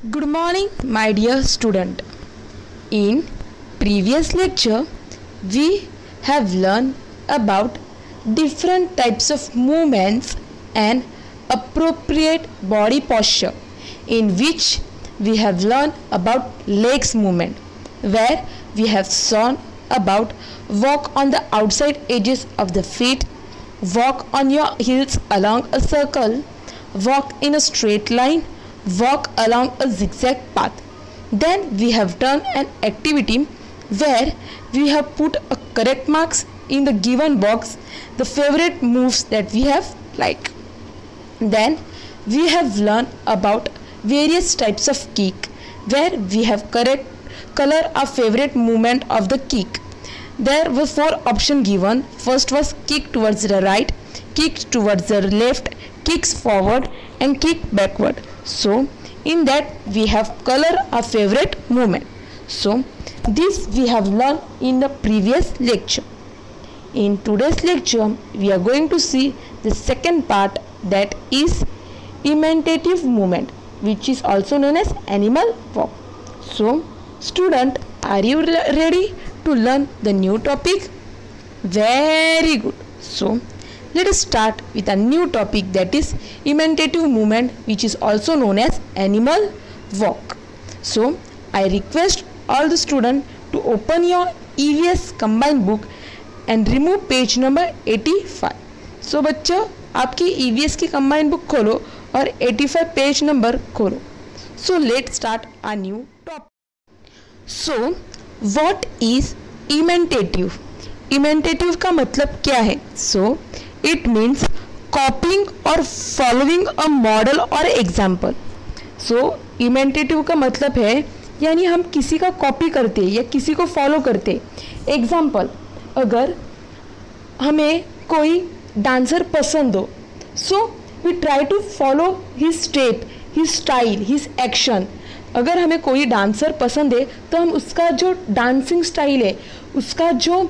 Good morning, my dear student. In previous lecture, we have learned about different types of movements and appropriate body posture, in which we have learned about legs movement, where we have shown about walk on the outside edges of the feet, walk on your heels along a circle, walk in a straight line, walk along a zigzag path. Then we have done an activity where we have put a correct marks in the given box, the favorite moves that we have like. Then we have learned about various types of kick, where we have correct color our favorite movement of the kick. There were 4 options given. First was kick towards the right, kick towards the left, kicks forward and kick backward. So in that we have color our favorite movement. So this we have learned in the previous lecture. In today's lecture we are going to see the second part, that is imitative movement, which is also known as animal walk. So student, are you ready to learn the new topic? Very good. So let us start with a new topic, that is imitative movement, which is also known as animal walk. So I request all the students to open your EVS combined book and remove page number 85. So बच्चों, आपकी EVS की combined book खोलो और 85 page number खोलो. So let's start a new topic. So what is imitative? Imitative का मतलब क्या है? So it means copying or following a model or example. So imitative का मतलब है यानी हम किसी का कॉपी करते या किसी को फॉलो करते. एग्जाम्पल, अगर हमें कोई डांसर पसंद हो, so we try to follow his step, his style, his action. अगर हमें कोई डांसर पसंद है तो हम उसका जो डांसिंग स्टाइल है, उसका जो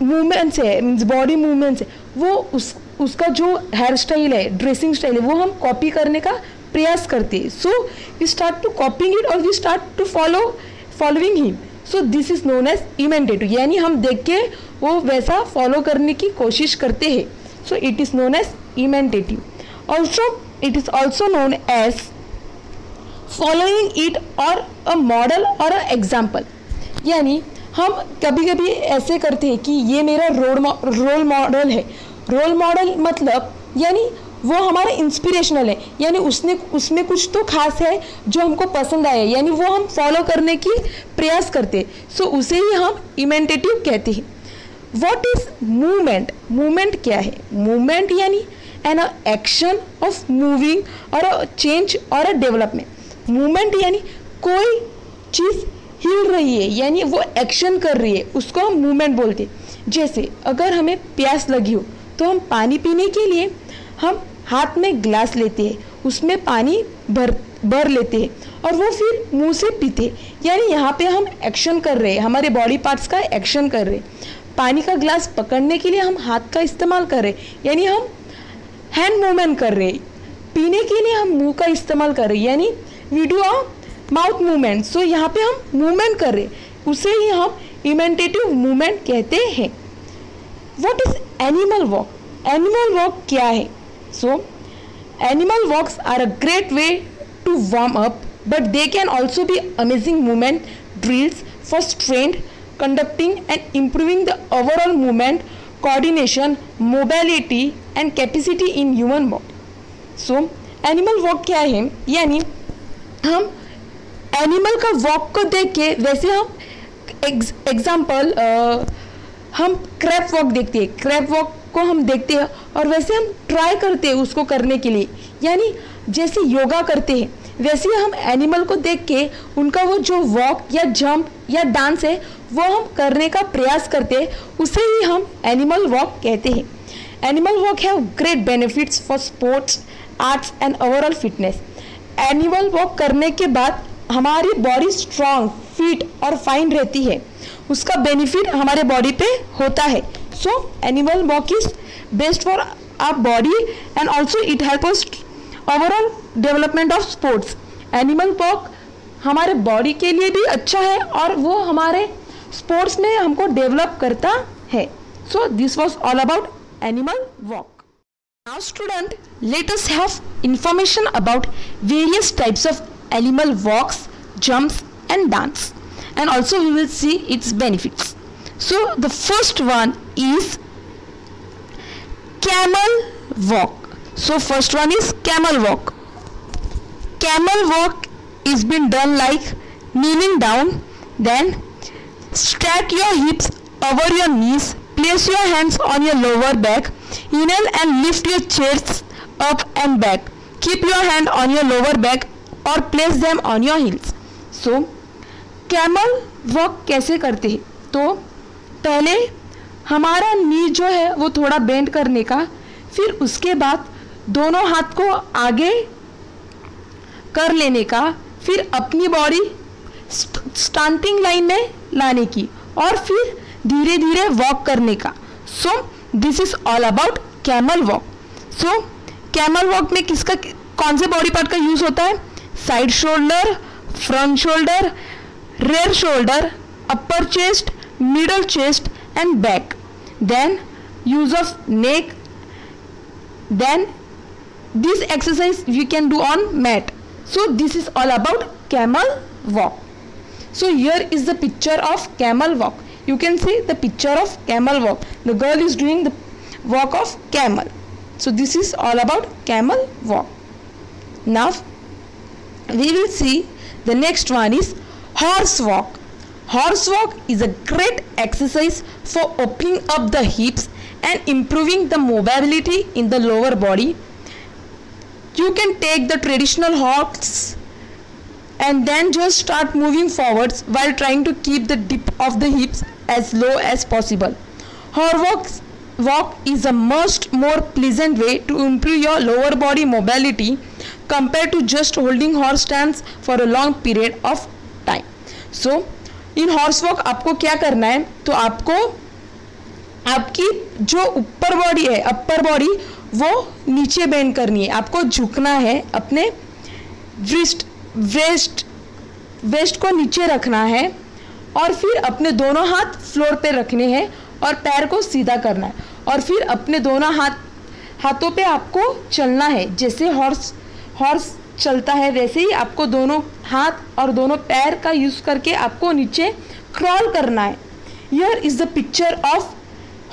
मूवमेंट्स है, मीन्स बॉडी मूवमेंट्स है, वो उसका जो हेयर स्टाइल है, ड्रेसिंग स्टाइल है, वो हम कॉपी करने का प्रयास करते हैं. So we start to copying it और we start to following him. So this is known as imitative, यानी हम देख के वो वैसा फॉलो करने की कोशिश करते हैं. So it is known as imitative. Also it is also known as following it or a model और अ एग्जाम्पल. यानी हम कभी कभी ऐसे करते हैं कि ये मेरा रोल मॉडल है. रोल मॉडल मतलब यानी वो हमारा इंस्पिरेशनल है, यानी उसमें कुछ तो खास है जो हमको पसंद आया, यानी वो हम फॉलो करने की प्रयास करते हैं. सो उसे ही हम इमिटेटिव कहते हैं. What is movement? मूवमेंट क्या है? मूवमेंट यानी एन एक्शन ऑफ मूविंग और अ चेंज और अ डेवलपमेंट. मूवमेंट यानी कोई चीज़ हिल रही है, यानी वो एक्शन कर रही है, उसको हम मूवमेंट बोलते हैं. जैसे अगर हमें प्यास लगी हो तो हम पानी पीने के लिए हम हाथ में ग्लास लेते हैं, उसमें पानी भर लेते हैं और वो फिर मुंह से पीते हैं. यानी यहाँ पे हम एक्शन कर रहे हैं, हमारे बॉडी पार्ट्स का एक्शन कर रहे हैं. पानी का ग्लास पकड़ने के लिए हम हाथ का इस्तेमाल कर रहे हैं, यानी हम हैंड मूवमेंट कर रहे हैं. पीने के लिए हम मुंह का इस्तेमाल कर रहे हैं, यानी we do a mouth movement. So यहाँ पे हम मूवमेंट कर रहे हैं, उसे ही हम इमिटेटिव मूवमेंट कहते हैं. What is animal walk? Animal walk क्या है? So animal walks are a great way to warm up, but they can also be amazing movement drills for strength, conducting and improving the overall movement, coordination, mobility and capacity in human body. So animal walk क्या है? यानी हम animal का walk को देख के, वैसे हम एग्जाम्पल हम क्रैप वॉक देखते हैं, क्रैप वॉक को हम देखते हैं और वैसे हम ट्राई करते हैं उसको करने के लिए. यानी जैसे योगा करते हैं वैसे हम एनिमल को देख के उनका वो जो वॉक या जंप या डांस है वो हम करने का प्रयास करते हैं, उसे ही हम एनिमल वॉक कहते हैं. Animal walk have great benefits for sports, arts and overall fitness. Animal walk करने के बाद हमारी बॉडी स्ट्रांग, फिट और फाइन रहती है, उसका बेनिफिट हमारे बॉडी पे होता है. So animal walk is best for our body and also it help us overall development of sports. Animal walk हमारे बॉडी के लिए भी अच्छा है और वो हमारे स्पोर्ट्स में हमको डेवलप करता है. So this was all about animal walk. Now student, let us have information about various types of animal walks, jumps and dance, and also we will see its benefits. So the first one is camel walk. So first one is camel walk. Camel walk is been done like kneeling down, then stack your hips over your knees, place your hands on your lower back, inhale and lift your chest up and back. Keep your hand on your lower back or place them on your heels. So camel walk कैसे करते हैं? तो पहले हमारा नी जो है वो थोड़ा बेंड करने का, फिर उसके बाद दोनों हाथ को आगे कर लेने का, फिर अपनी बॉडी स्टार्टिंग लाइन में लाने की और फिर धीरे धीरे वॉक करने का. सो this is all about camel walk. So camel walk में किसका कौन से बॉडी पार्ट का यूज होता है? Side shoulder, front shoulder, rear shoulder, upper chest, middle chest and back. Then use of neck. Then this exercise we can do on mat. So this is all about camel walk. So here is the picture of camel walk. You can see the picture of camel walk. The girl is doing the walk of camel. So this is all about camel walk. Now we will see the next one is horse walk. Horse walk is a great exercise for opening up the hips and improving the mobility in the lower body. You can take the traditional horse and then just start moving forwards while trying to keep the dip of the hips as low as possible. Horse walk is a much more pleasant way to improve your lower body mobility compared to just holding horse stance for a long period of time. So in horse walk आपको क्या करना है? तो आपको आपकी जो ऊपर body है, अपर बॉडी, वो नीचे बेंड करनी है. आपको झुकना है, अपने वेस्ट को नीचे रखना है और फिर अपने दोनों हाथ फ्लोर पे रखने हैं और पैर को सीधा करना है और फिर अपने दोनों हाथों पे आपको चलना है. जैसे हॉर्स चलता है वैसे ही आपको दोनों हाथ और दोनों पैर का यूज करके आपको नीचे क्रॉल करना है. Here is the picture of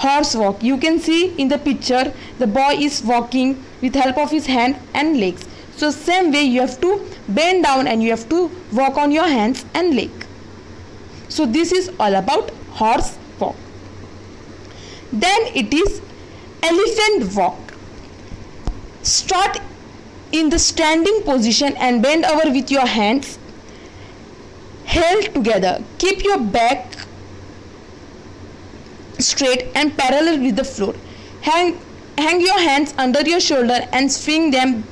horse walk. You can C in the picture the boy is walking with help of his hand and legs. So same way you have to bend down and you have to walk on your hands and leg. So this is all about horse walk. Then it is elephant walk. Start in the standing position and bend over with your hands held together. Keep your back straight and parallel with the floor. Hang your hands under your shoulder and swing them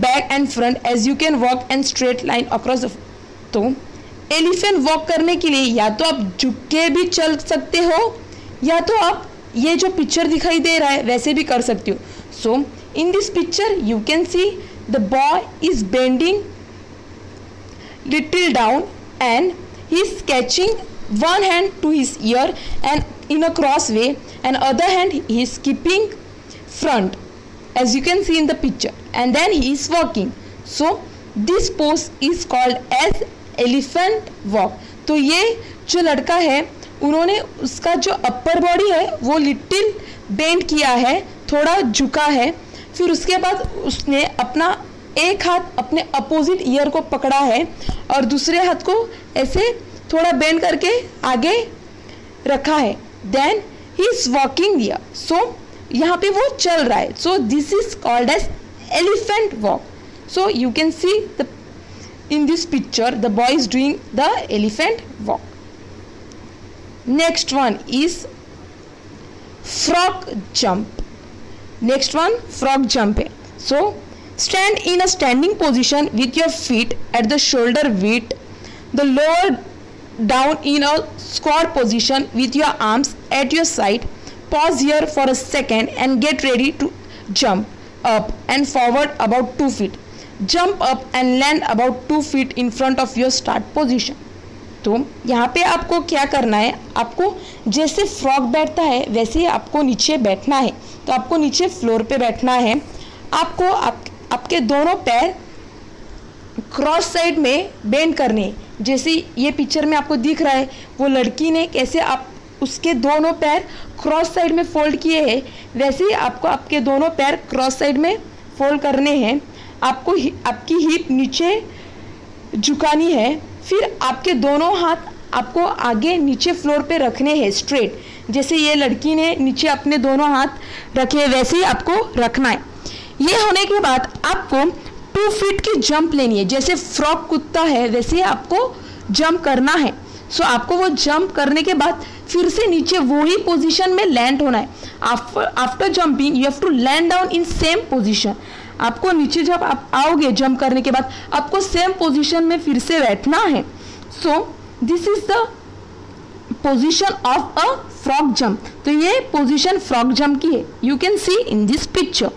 back and front as you can walk and straight line across the. तो elephant walk करने के लिए या तो आप झुक के भी चल सकते हो या तो आप ये जो पिक्चर दिखाई दे रहा है वैसे भी कर सकते हो. So in this picture you can see the boy is bending little down and he is catching one hand to his ear and in a cross way and other hand he is keeping front as you can see in the picture and then he is walking. So this pose is called as elephant walk. तो ये जो लड़का है उन्होंने उसका जो upper body है वो लिटिल बेंड किया है, थोड़ा झुका है, फिर उसके बाद उसने अपना एक हाथ अपने अपोजिट ईयर को पकड़ा है और दूसरे हाथ को ऐसे थोड़ा बेंड करके आगे रखा है. Then he is walking here. So यहाँ पे वो चल रहा है. So this is called as elephant walk. So you can see the in this picture the boy is doing the elephant walk. Next one is frog jump. Next one frog jump है. So stand in a standing position with your feet at the shoulder width, the lower down in a squat position with your arms at your side. Pause here for a second and get ready to jump up and forward about 2 feet. Jump up and land about 2 feet in front of your start position. तो यहाँ पे आपको क्या करना है, आपको जैसे frog बैठता है वैसे ही आपको नीचे बैठना है। तो आपको नीचे फ्लोर पे बैठना है। आपको आपके दोनों पैर क्रॉस साइड में बेंड करने, जैसे ये पिक्चर में आपको दिख रहा है वो लड़की ने कैसे आप उसके दोनों पैर क्रॉस साइड में फोल्ड किए हैं, वैसे ही आपको आपके दोनों पैर क्रॉस साइड में फोल्ड करने हैं। आपको आपकी हिप नीचे झुकानी है, फिर आपके दोनों हाथ आपको आगे नीचे फ्लोर पे रखने हैं स्ट्रेट, जैसे ये लड़की ने नीचे अपने दोनों हाथ रखे वैसे ही आपको रखना है। ये होने के बाद आपको 2 feet की जंप लेनी है, जैसे फ्रॉग कूदता है वैसे ही आपको जंप करना है। सो आपको वो जंप करने के बाद फिर से नीचे वही पोजीशन में लैंड होना है। After jumping you have to land down in same position. आपको नीचे जब आप आओगे जंप करने के बाद आपको सेम पोजीशन में फिर से बैठना है। So this is the position of a frog jump. तो ये पोजीशन फ्रॉग जंप की है, you can C in this picture.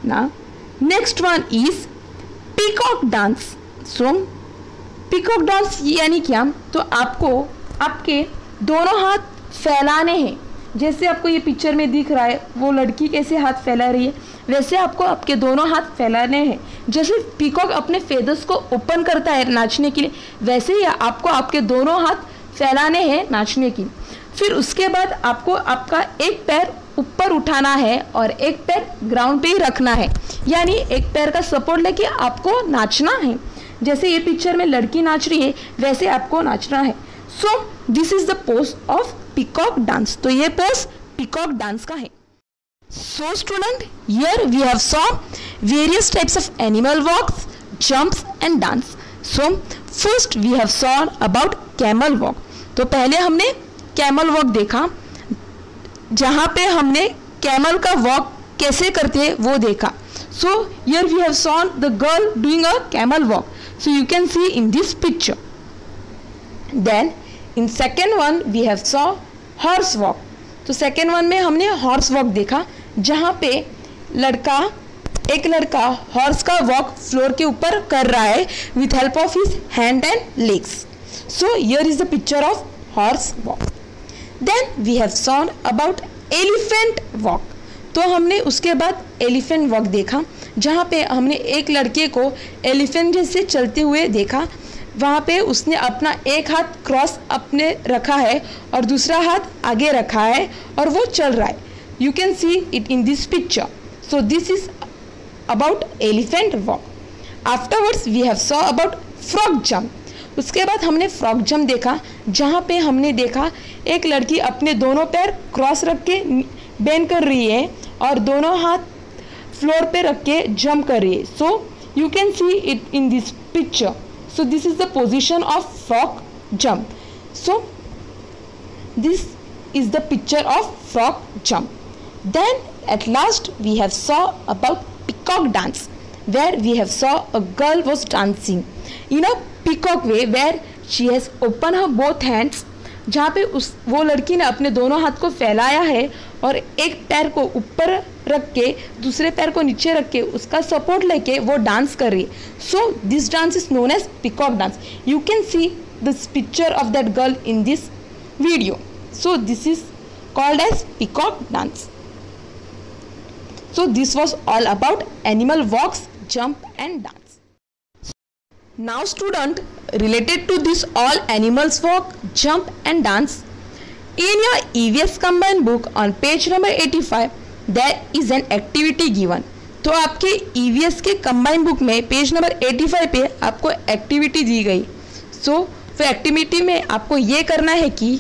Now next one is peacock dance. So peacock dance यानी क्या, तो आपको आपके दोनों हाथ फैलाने हैं, जैसे आपको ये पिक्चर में दिख रहा है वो लड़की कैसे हाथ फैला रही है वैसे आपको आपके दोनों हाथ फैलाने हैं। जैसे पीकॉक अपने फेदर्स को ओपन करता है नाचने के लिए, वैसे ही आपको आपके दोनों हाथ फैलाने हैं नाचने के लिए। फिर उसके बाद आपको आपका एक पैर ऊपर उठाना है और एक पैर ग्राउंड पे ही रखना है, यानी एक पैर का सपोर्ट लेके आपको नाचना है। जैसे ये पिक्चर में लड़की नाच रही है वैसे आपको नाचना है। So this is the pose of peacock dance. तो ये पोज पीकॉक डांस का है। So student, here we have saw various types of animal walks, jumps and dance. So first we have saw about camel walk. तो पहले हमने camel walk देखा, जहाँ पे हमने camel का walk कैसे करते हैं वो देखा। So here we have saw the girl doing a camel walk. So you can see in this picture. Then in second one we have saw horse walk. तो सेकेंड वन में हमने horse walk देखा, जहाँ पे एक लड़का horse का walk floor के ऊपर कर रहा है with help of his hand and legs. So here is the picture of horse walk. Then we have seen about elephant walk. तो हमने उसके बाद एलिफेंट वॉक देखा, जहाँ पे हमने एक लड़के को एलिफेंट जैसे चलते हुए देखा। वहाँ पे उसने अपना एक हाथ क्रॉस अपने रखा है और दूसरा हाथ आगे रखा है और वो चल रहा है। You can see it in this picture. So this is about elephant walk. Afterwards we have saw about frog jump. उसके बाद हमने फ्रॉग जंप देखा, जहाँ पे हमने देखा एक लड़की अपने दोनों पैर क्रॉस रख के बेंड कर रही है और दोनों हाथ फ्लोर पे रख के जंप कर रही है। सो you can see it in this picture. So this is the position of frog jump. So this is the picture of frog jump. Then at last we have saw about peacock dance, where we have saw a girl was dancing in a peacock way, where she has opened her both hands, जहाँ पे वो लड़की ने अपने दोनों हाथ को फैलाया है और एक पैर को ऊपर रख के दूसरे पैर को नीचे रख के उसका सपोर्ट लेके वो डांस कर रही है। So this dance is known as peacock dance. You can see this picture of that girl in this video. So this is called as peacock dance. So this was all about animal walks, jump and dance. Now student, related to this all animals walk, jump and dance, in your EVS combined book on page number 85 there is an activity given. तो आपके EVS के combined book में page number 85 पे आपको activity दी गई। सो फिर activity में आपको ये करना है कि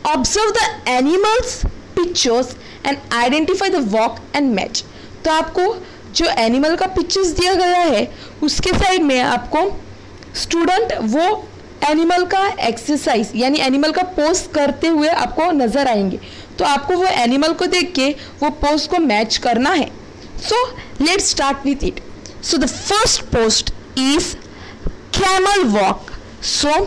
observe the animals pictures and identify the walk and match. तो आपको जो एनिमल का पिक्चर्स दिया गया है उसके साइड में आपको स्टूडेंट वो एनिमल का एक्सरसाइज यानी एनिमल का पोज करते हुए आपको नजर आएंगे। तो आपको वो एनिमल को देख के वो पोज को मैच करना है। So let's start with it. So the first post is camel walk. So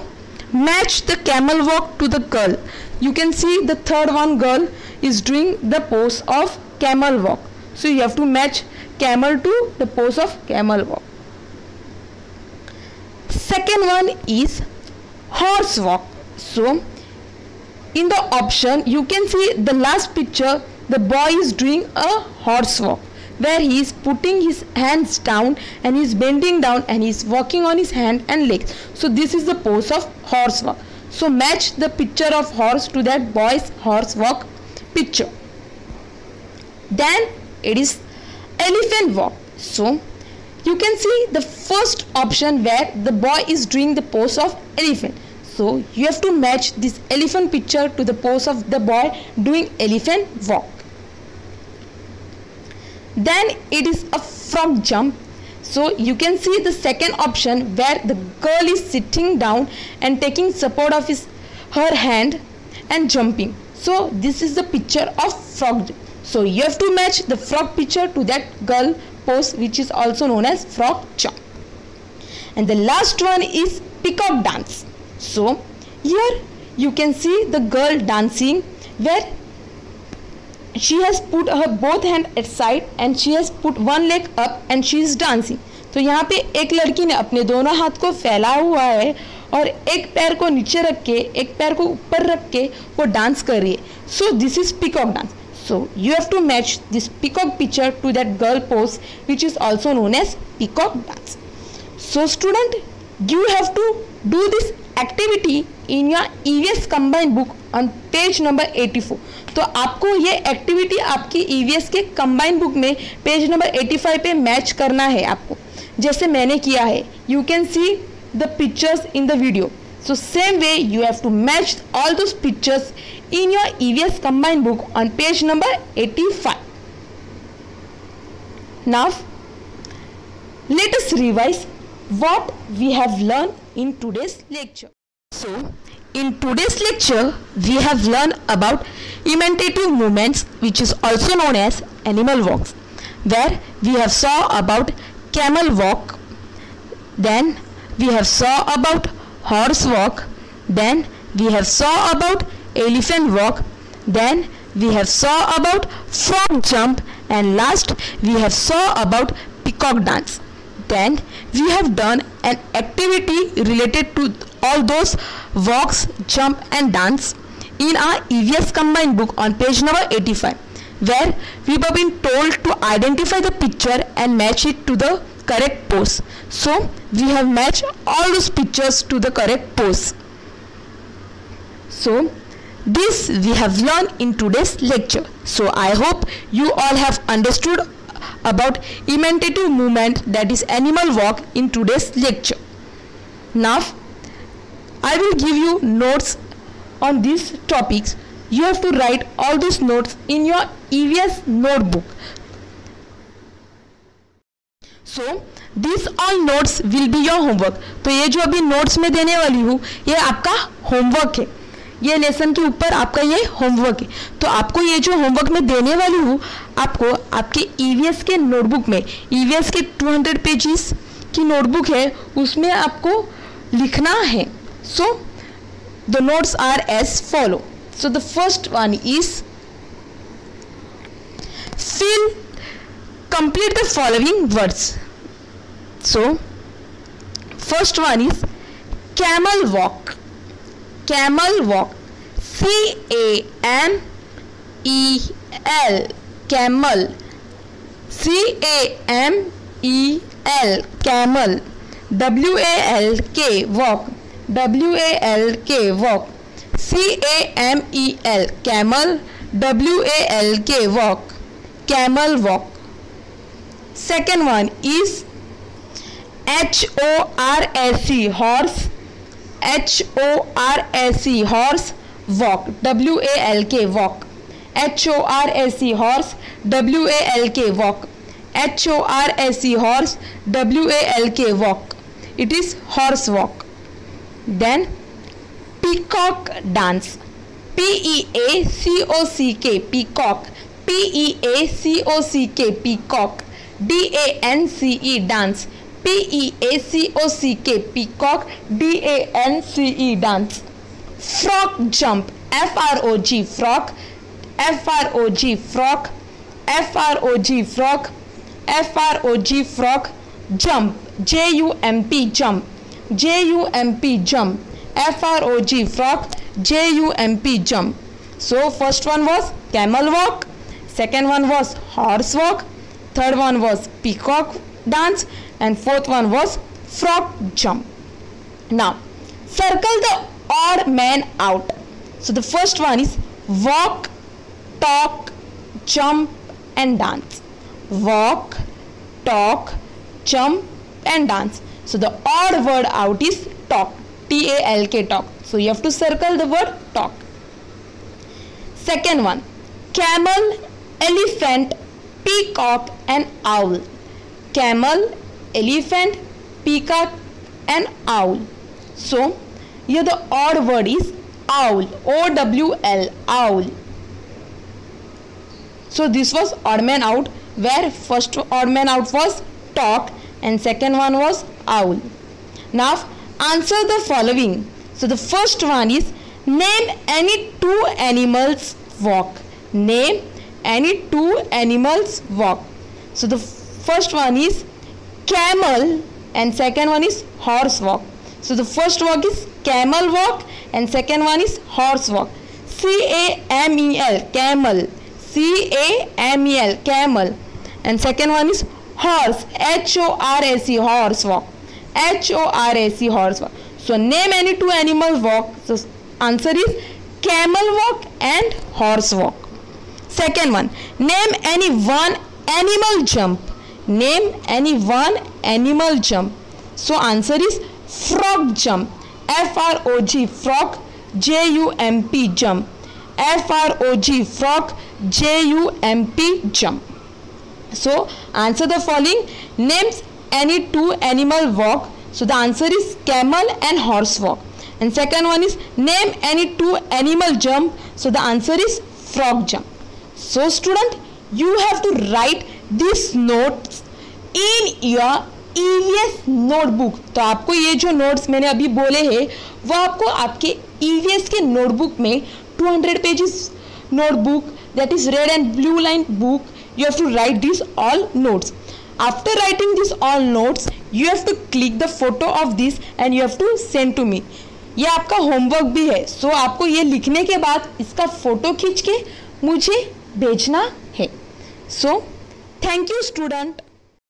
match the camel walk to the girl. You can see the third one girl is doing the pose of camel walk. So you have to match camel to the pose of camel walk. Second one is horse walk. So in the option you can see the last picture, the boy is doing a horse walk where he is putting his hands down and he is bending down and he is walking on his hand and legs. So this is the pose of horse walk. So match the picture of horse to that boy's horse walk picture. Then it is elephant walk. So you can see the first option where the boy is doing the pose of elephant. So you have to match this elephant picture to the pose of the boy doing elephant walk. Then it is a frog jump. So you can see the second option where the girl is sitting down and taking support of her hand and jumping. So this is the picture of frog jump. So you have to match the frog picture to that girl pose, which is also known as frog jump. And the last one is peacock dance. So here you can see the girl dancing where she has put her both hand aside and she has put one leg up and she is dancing. तो यहाँ पे एक लड़की ने अपने दोनों हाथ को फैलाया हुआ है और एक पैर को नीचे रख के एक पैर को ऊपर रख के वो डांस कर रही है. So this is peacock dance. So you have to match this peacock picture to that girl pose, which is also known as peacock dance. So student, you have to do this activity in your EVS combined book on page number 84. तो आपको ये activity आपकी EVS के combined book में page number 85 पे match करना है आपको, जैसे मैंने किया है. You can see the pictures in the video. So same way you have to match all those pictures in your EVS combined book on page number 85. Now let us revise what we have learned in today's lecture. So in today's lecture we have learned about imitative movements, which is also known as animal walks, where we have saw about camel walk, then we have saw about horse walk, then we have saw about elephant walk, then we have saw about frog jump, and last we have saw about peacock dance. Then we have done an activity related to all those walks, jump and dance in our EVS combined book on page number 85, where we have been told to identify the picture and match it to the correct pose. So we have matched all those pictures to the correct pose. So this we have learned in today's lecture. So I hope you all have understood about imitative movement, that is animal walk, in today's lecture. Now I will give you notes on these topics. You have to write all those notes in your EVS notebook. So these all notes will be your homework. तो ये जो अभी notes में देने वाली हूँ ये आपका homework है. ये लेसन के ऊपर आपका ये होमवर्क है. तो आपको ये जो होमवर्क में देने वाली हूँ आपको आपके EVS के नोटबुक में, EVS के 200 पेजेस की नोटबुक है, उसमें आपको लिखना है. So the notes are as follow. So the first one is fill, complete the following words. So first one is camel walk. Camel walk. CAMEL. Camel. CAMEL. Camel. WALK. Walk. WALK. Walk. CAMEL. Camel. WALK. Walk. Camel walk. Second one is HORSE. Horse. HORSE. Horse. Walk. WALK. Walk. HORSE. Horse. WALK. Walk. HORSE. Horse. WALK. Walk. It is horse walk. Then peacock dance. PEACOCK. Peacock. PEACOCK. Peacock. DANCE. Dance. PEACOCK. Peacock. DANCE. Dance. Frog jump. FROG. Frog. FROG. Frog. FROG. Frog. F-R-O-G frog, jump, J-U-M-P jump, J-U-M-P jump, F-R-O-G frog, J-U-M-P jump. So first one was camel walk, second one was horse walk, third one was peacock dance, and fourth one was frog jump. Now circle the odd man out. So the first one is walk, talk, jump and dance. Walk, talk, jump and dance. So the odd word out is talk, T-A-L-K, talk. So you have to circle the word talk. Second one, camel, elephant, peacock and owl. Camel, elephant, peacock and owl. So here the odd word is owl, O-W-L, owl. So this was odd man out, where first odd man out was talk and second one was owl. Now answer the following. So the first one is name any two animals walk. Name any two animals walk. So the first one is camel and second one is horse walk. So the first walk is camel walk and second one is horse walk. C-A-M-E-L, camel. C-A-M-E-L, camel. And second one is horse, H-O-R-S-E, horse walk. H-O-R-S-E, horse walk. So name any two animals walk. So answer is camel walk and horse walk. Second one, name any one animal jump. Name any one animal jump. So answer is frog jump, F-R-O-G, frog, J-U-M-P jump, F-R-O-G, frog, J-U-M-P jump. So answer the following. Names any two animal walk. So the answer is camel and horse walk. And second one is name any two animal jump. So the answer is frog jump. So student, you have to write these notes in your EVS notebook. तो आपको ये जो notes मैंने अभी बोले हैं वो आपको आपके EVS के नोटबुक में 200 pages notebook, that is red and blue line book, you have to write these all notes. After writing these all notes, you have to click the photo of this and you have to send to me. ये आपका homework भी है. सो आपको ये लिखने के बाद इसका फोटो खींच के मुझे भेजना है. So thank you student.